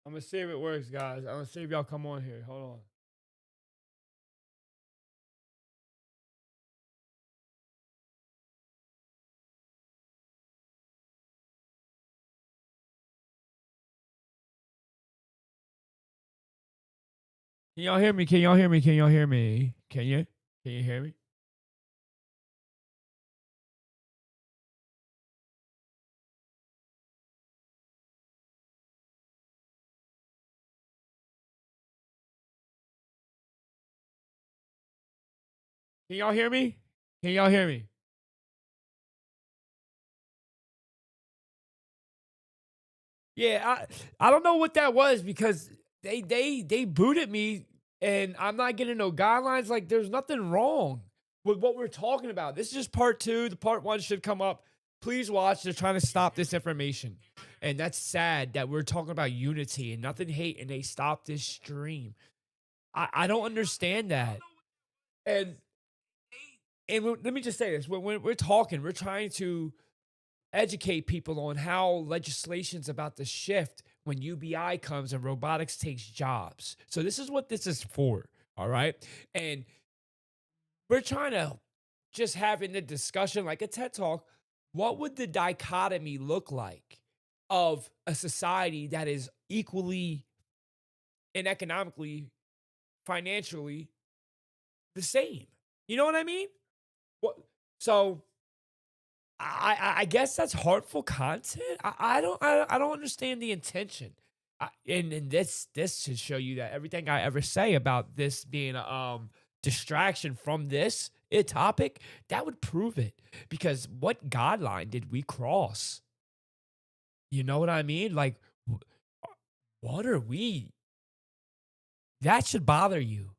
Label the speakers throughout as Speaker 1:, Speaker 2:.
Speaker 1: I'm gonna see if it works, guys. I'm gonna see if y'all come on here. Hold on. Can y'all hear me? Can y'all hear me? Can y'all hear me? Can you? Can you hear me? Can y'all hear me? Can y'all hear me? Yeah, I don't know what that was because they booted me and I'm not getting no guidelines. Like there's nothing wrong with what we're talking about. This is just part two. The part one should come up. Please watch. They're trying to stop this information. And that's sad that we're talking about unity and nothing hate and they stopped this stream. I don't understand that. And let me just say this. When we're talking, we're trying to educate people on how legislation's about to shift when UBI comes and robotics takes jobs. So this is what this is for, all right? And we're trying to just having the discussion like a TED Talk. What would the dichotomy look like of a society that is equally and economically, financially the same? You know what I mean? What so I guess that's harmful content. I don't understand the intention. And this should show you that everything I ever say about this being a distraction from this topic that would prove it. Because what guideline did we cross? You know what I mean? Like, what are we? That should bother you.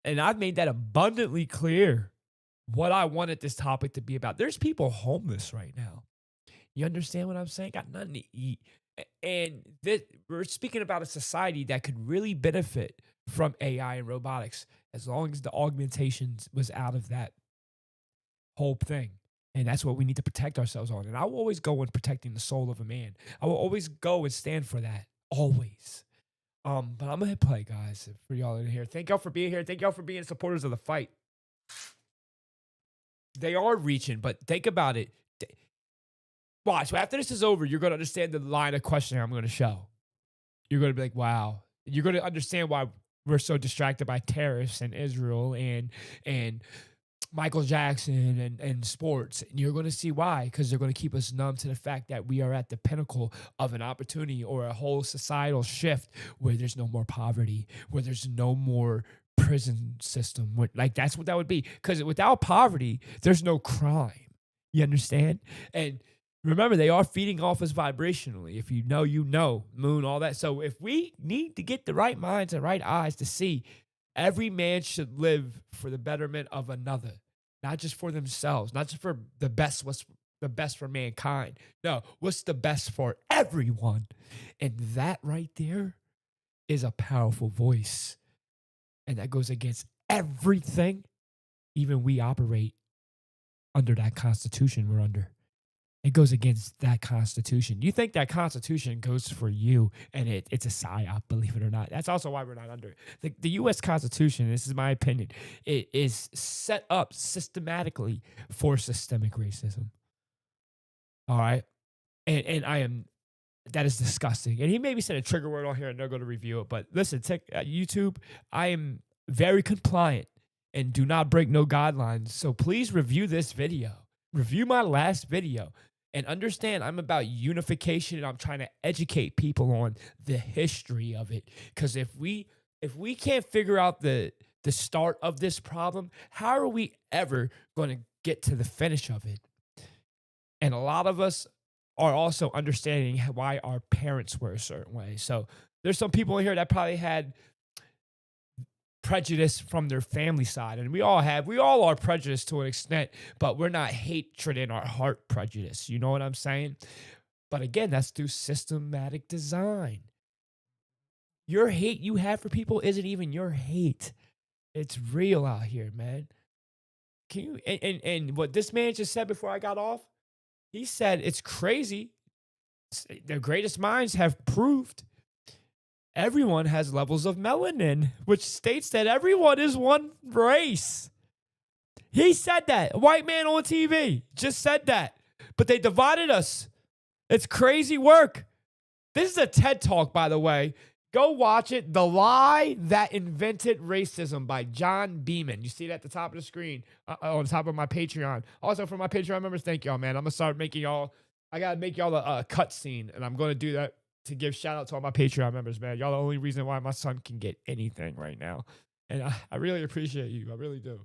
Speaker 1: And I've made that abundantly clear what I wanted this topic to be about. There's people homeless right now. You understand what I'm saying? Got nothing to eat. And this, we're speaking about a society that could really benefit from AI and robotics as long as the augmentations was out of that whole thing. And that's what we need to protect ourselves on. And I will always go in protecting the soul of a man. I will always go and stand for that. Always. But I'm gonna hit play, guys, for y'all in here. Thank y'all for being here. Thank y'all for being supporters of the fight. They are reaching, but think about it. Watch. So after this is over, you're gonna understand the line of questioning I'm gonna show. You're gonna be like, wow. You're gonna understand why we're so distracted by terrorists and Israel and Michael Jackson and sports. And you're gonna see why, because they're gonna keep us numb to the fact that we are at the pinnacle of an opportunity or a whole societal shift where there's no more poverty, where there's no more prison system. Like that's what that would be. Because without poverty, there's no crime. You understand? And remember, they are feeding off us vibrationally. If you know, you know, moon, all that. So if we need to get the right minds and right eyes to see, every man should live for the betterment of another, not just for themselves, not just for the best, what's the best for mankind. No, what's the best for everyone? And that right there is a powerful voice. And that goes against everything, even we operate under that constitution we're under. It goes against that constitution. You think that constitution goes for you, and it's a psyop, believe it or not. That's also why we're not under it. The U.S. Constitution, this is my opinion, it is set up systematically for systemic racism. All right, and I am that is disgusting. And he maybe said a trigger word on here, and they're going to review it. But listen, YouTube, I am very compliant and do not break no guidelines. So please review this video. Review my last video and understand I'm about unification and I'm trying to educate people on the history of it. Because if we can't figure out the start of this problem, how are we ever going to get to the finish of it? And a lot of us are also understanding why our parents were a certain way. So there's some people in here that probably had prejudice from their family side, and we all are prejudiced to an extent, but we're not hatred in our heart prejudice. You know what I'm saying? But again, that's through systematic design. Your hate you have for people isn't even your hate. It's real out here, man. Can you and what this man just said before I got off? He said it's crazy The greatest minds have proved everyone has levels of melanin, which states that everyone is one race. He said that. A white man on TV just said that. But they divided us. It's crazy work. This is a TED Talk, by the way. Go watch it. The Lie That Invented Racism by John Beeman. You see it at the top of the screen, on top of my Patreon. Also, for my Patreon members, thank y'all, man. I'm going to start making y'all, I got to make y'all a cut scene, and I'm going to do that to give shout out to all my Patreon members, man. Y'all the only reason why my son can get anything right now. And I really appreciate you. I really do.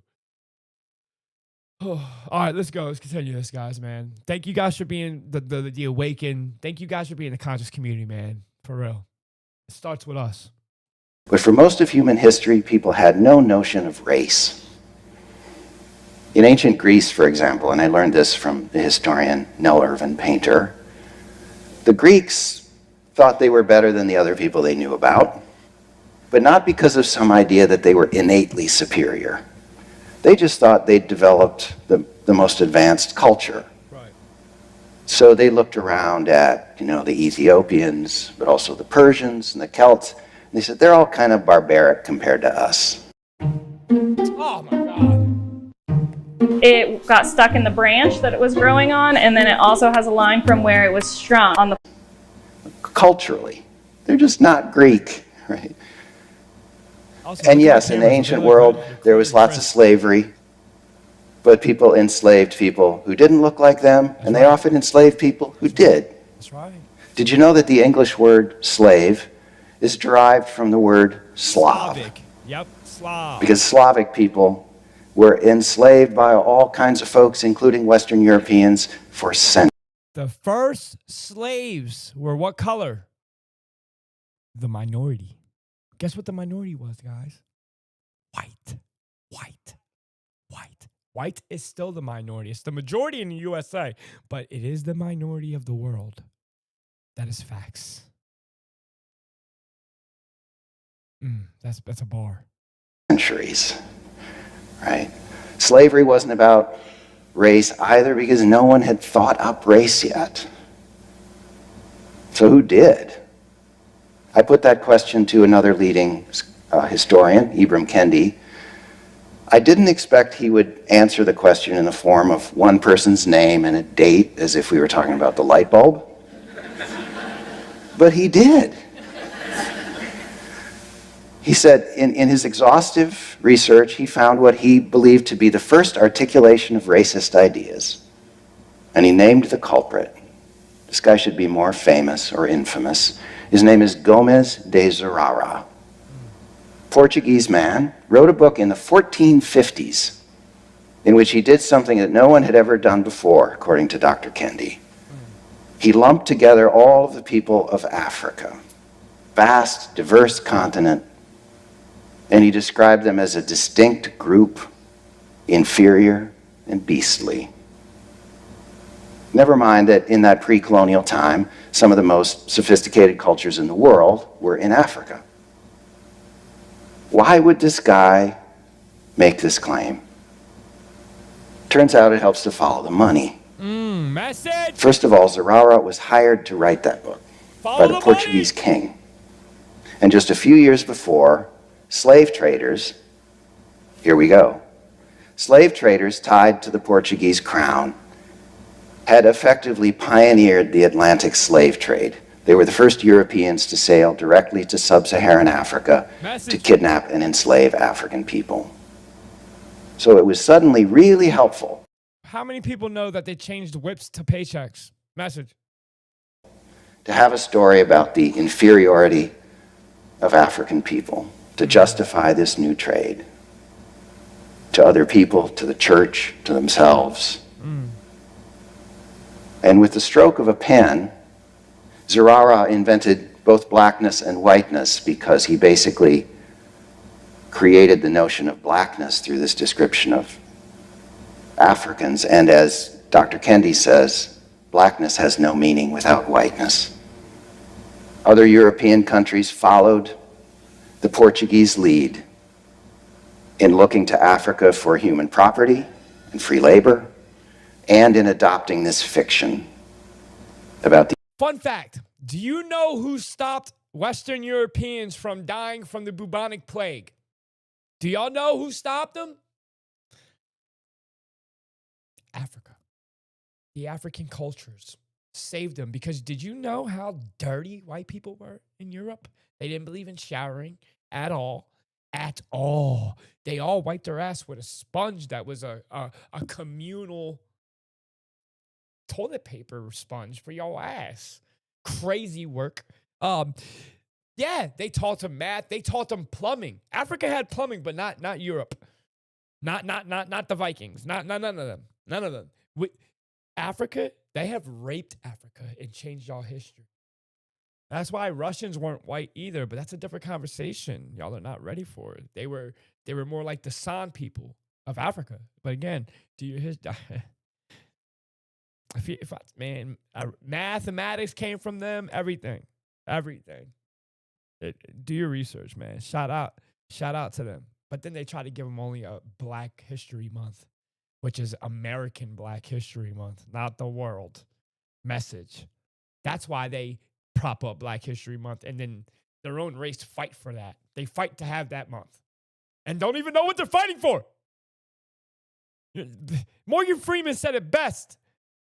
Speaker 1: Oh, all right, let's go. Let's continue this, guys, man. Thank you guys for being the awakened. Thank you guys for being the conscious community, man. For real. It starts with us.
Speaker 2: But for most of human history, people had no notion of race. In ancient Greece, for example, and I learned this from the historian Nell Irvin Painter, the Greeks thought they were better than the other people they knew about, but not because of some idea that they were innately superior. They just thought they'd developed the most advanced culture.
Speaker 1: Right.
Speaker 2: So they looked around at, the Ethiopians, but also the Persians and the Celts, and they said, they're all kind of barbaric compared to us.
Speaker 1: Oh my God.
Speaker 3: It got stuck in the branch that it was growing on, and then it also has a line from where it was strung on the...
Speaker 2: Culturally, they're just not Greek, right?
Speaker 1: Also,
Speaker 2: And yes, in the ancient world, there was lots of slavery, but people enslaved people who didn't look like them, and they often enslaved people who did.
Speaker 1: That's right.
Speaker 2: Did you know that the English word slave is derived from the word Slav?
Speaker 1: Slavic. Yep, Slav.
Speaker 2: Because Slavic people were enslaved by all kinds of folks, including Western Europeans, for centuries.
Speaker 1: The first slaves were what color? The minority. Guess what the minority was, guys? White. White. White. White is still the minority. It's the majority in the USA, but it is the minority of the world. That is facts. That's a bar.
Speaker 2: Centuries, right? Slavery wasn't about race either because no one had thought up race yet. So who did? I put that question to another leading historian, Ibram Kendi. I didn't expect he would answer the question in the form of one person's name and a date, as if we were talking about the light bulb. But he did. He said in his exhaustive research, he found what he believed to be the first articulation of racist ideas. And he named the culprit. This guy should be more famous or infamous. His name is Gomes de Zurara. Portuguese man, wrote a book in the 1450s in which he did something that no one had ever done before, according to Dr. Kendi. He lumped together all of the people of Africa, vast, diverse continent, and he described them as a distinct group, inferior and beastly. Never mind that in that pre-colonial time, some of the most sophisticated cultures in the world were in Africa. Why would this guy make this claim? Turns out it helps to follow the money.
Speaker 1: Message.
Speaker 2: First of all, Zurara was hired to write that book by the Portuguese king. And just a few years before, slave traders, here we go, slave traders tied to the Portuguese crown had effectively pioneered the Atlantic slave trade. They were the first Europeans to sail directly to sub-Saharan Africa to kidnap and enslave African people. So it was suddenly really helpful.
Speaker 1: How many people know that they changed whips to paychecks? Message.
Speaker 2: To have a story about the inferiority of African people, to justify this new trade to other people, to the church, to themselves. And with the stroke of a pen, Zurara invented both blackness and whiteness because he basically created the notion of blackness through this description of Africans. And as Dr. Kendi says, blackness has no meaning without whiteness. Other European countries followed the Portuguese lead in looking to Africa for human property and free labor, and in adopting this fiction about the
Speaker 1: Fun fact. Do you know who stopped Western Europeans from dying from the bubonic plague? Do y'all know who stopped them? Africa. The African cultures saved them because did you know how dirty white people were in Europe? They didn't believe in showering at all. At all. They all wiped their ass with a sponge that was a communal toilet paper sponge for your ass. Crazy work. Yeah, they taught them math. They taught them plumbing. Africa had plumbing, but not Europe. Not the Vikings. None of them. None of them. Africa, they have raped Africa and changed y'all history. That's why Russians weren't white either, but that's a different conversation. Y'all are not ready for it. They were more like the San people of Africa. But again, do your history. Mathematics came from them. Everything. Do your research, man. Shout out to them. But then they try to give them only a Black History Month, which is American Black History Month, not the world message. That's why they prop up Black History Month, and then their own race fight for that. They fight to have that month and don't even know what they're fighting for. Morgan Freeman said it best.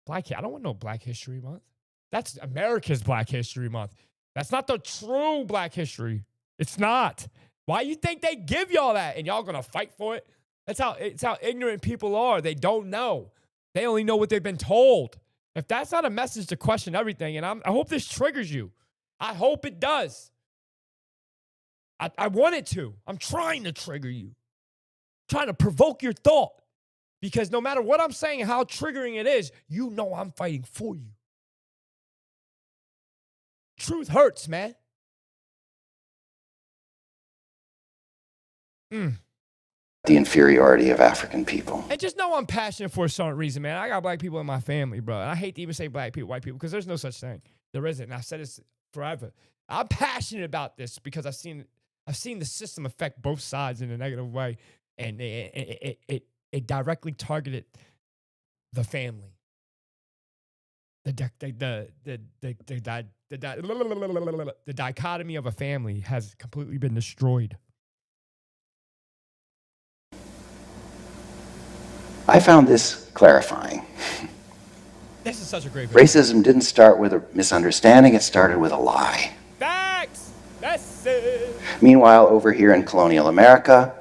Speaker 1: I don't want no Black History Month. That's America's Black History Month. That's not the true Black history. It's not. Why you think they give y'all that and y'all gonna fight for it? It's how ignorant people are. They don't know. They only know what they've been told. If that's not a message to question everything, and I hope this triggers you. I hope it does. I want it to. I'm trying to trigger you. Trying to provoke your thought. Because no matter what I'm saying, how triggering it is, you know I'm fighting for you. Truth hurts, man.
Speaker 2: The inferiority of African people.
Speaker 1: And just know I'm passionate for a certain reason, man. I got Black people in my family, bro. And I hate to even say Black people, white people, because there's no such thing. There isn't. And I've said this forever. I'm passionate about this because I've seen the system affect both sides in a negative way. And it directly targeted the family. The dichotomy of a family has completely been destroyed.
Speaker 2: I found this clarifying.
Speaker 1: This is such a great video.
Speaker 2: Racism didn't start with a misunderstanding, it started with a lie.
Speaker 1: Facts! That's it.
Speaker 2: Meanwhile, over here in colonial America,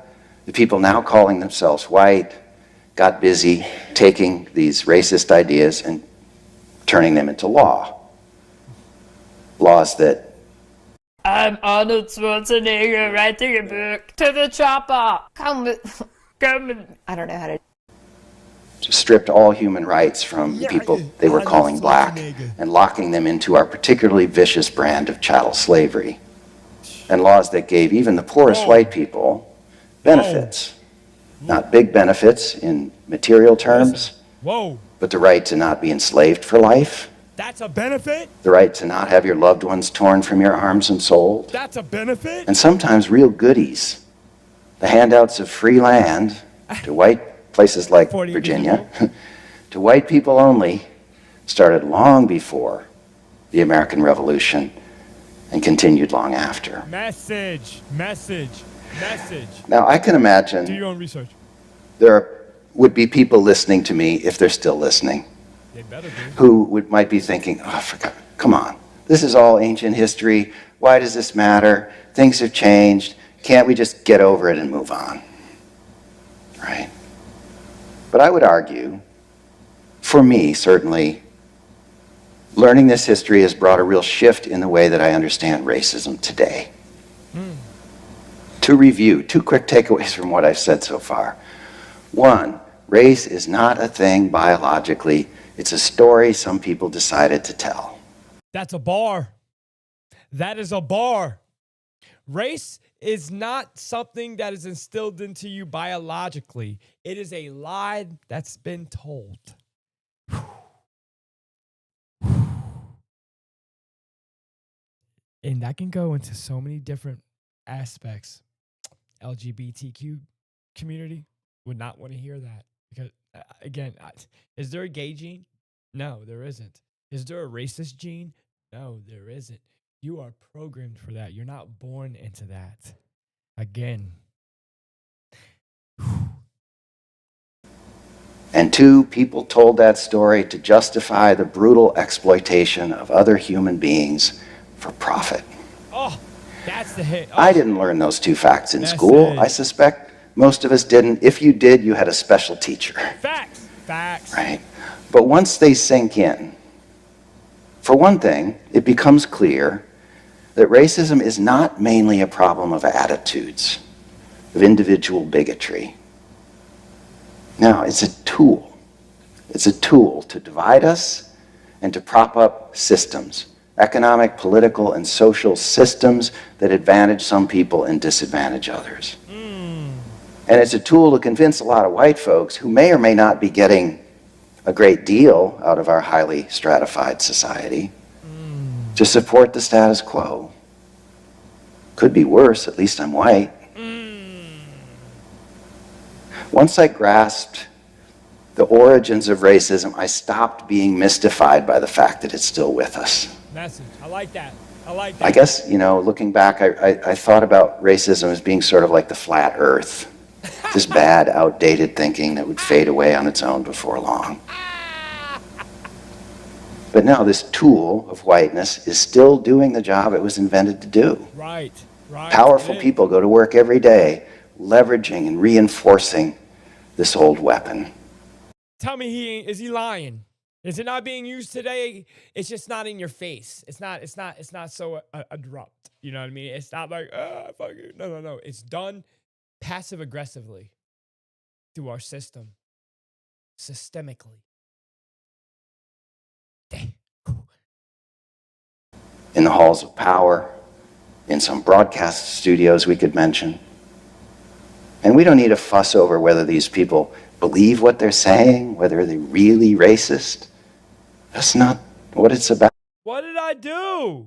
Speaker 2: the people now calling themselves white got busy taking these racist ideas and turning them into law. Laws that...
Speaker 4: I'm Arnold Schwarzenegger writing a book. To the chopper! Come I don't know how to...
Speaker 2: stripped all human rights from the people they were calling black and locking them into our particularly vicious brand of chattel slavery. And laws that gave even the poorest white people benefits. Not big benefits in material terms, but the right to not be enslaved for life.
Speaker 1: That's a benefit?
Speaker 2: The right to not have your loved ones torn from your arms and sold.
Speaker 1: That's a benefit?
Speaker 2: And sometimes real goodies. The handouts of free land to white places like Virginia, to white people only, started long before the American Revolution and continued long after.
Speaker 1: Message.
Speaker 2: Now, I can imagine
Speaker 1: do your own research.
Speaker 2: There would be people listening to me, if they're still listening,
Speaker 1: They better be.
Speaker 2: who might be thinking, oh, come on, this is all ancient history. Why does this matter? Things have changed. Can't we just get over it and move on? Right? But I would argue, for me, certainly, learning this history has brought a real shift in the way that I understand racism today. To review, 2 quick takeaways from what I've said so far. 1, race is not a thing biologically. It's a story some people decided to tell.
Speaker 1: That's a bar. That is a bar. Race is not something that is instilled into you biologically. It is a lie that's been told. And that can go into so many different aspects. LGBTQ community would not want to hear that. Because, again, is there a gay gene? No, there isn't. Is there a racist gene? No, there isn't. You are programmed for that. You're not born into that. Again.
Speaker 2: And two, people told that story to justify the brutal exploitation of other human beings for profit.
Speaker 1: Oh, that's the hit. Oh,
Speaker 2: I didn't learn those two facts in
Speaker 1: That's
Speaker 2: school.
Speaker 1: it.
Speaker 2: I suspect most of us didn't. If you did, you had a special teacher,
Speaker 1: Facts. Facts.
Speaker 2: right? But once they sink in, for one thing, it becomes clear that racism is not mainly a problem of attitudes, of individual bigotry. No, it's a tool. It's a tool to divide us and to prop up systems, economic, political, and social systems that advantage some people and disadvantage others. And it's a tool to convince a lot of white folks who may or may not be getting a great deal out of our highly stratified society to support the status quo. Could be worse, at least I'm white. Once I grasped the origins of racism, I stopped being mystified by the fact that it's still with us.
Speaker 1: Message. I like that. I like that.
Speaker 2: I guess, looking back, I thought about racism as being sort of like the flat earth. This bad, outdated thinking that would fade away on its own before long. But now this tool of whiteness is still doing the job it was invented to do.
Speaker 1: Right.
Speaker 2: Powerful people go to work every day leveraging and reinforcing this old weapon.
Speaker 1: Tell me is he lying? Is it not being used today? It's just not in your face. It's not so abrupt. You know what I mean? It's not like, fuck you. No. It's done passive aggressively through our system. Systemically. Dang.
Speaker 2: In the halls of power, in some broadcast studios we could mention. And we don't need to fuss over whether these people believe what they're saying, whether they're really racist. That's not what it's about.
Speaker 1: What did I do?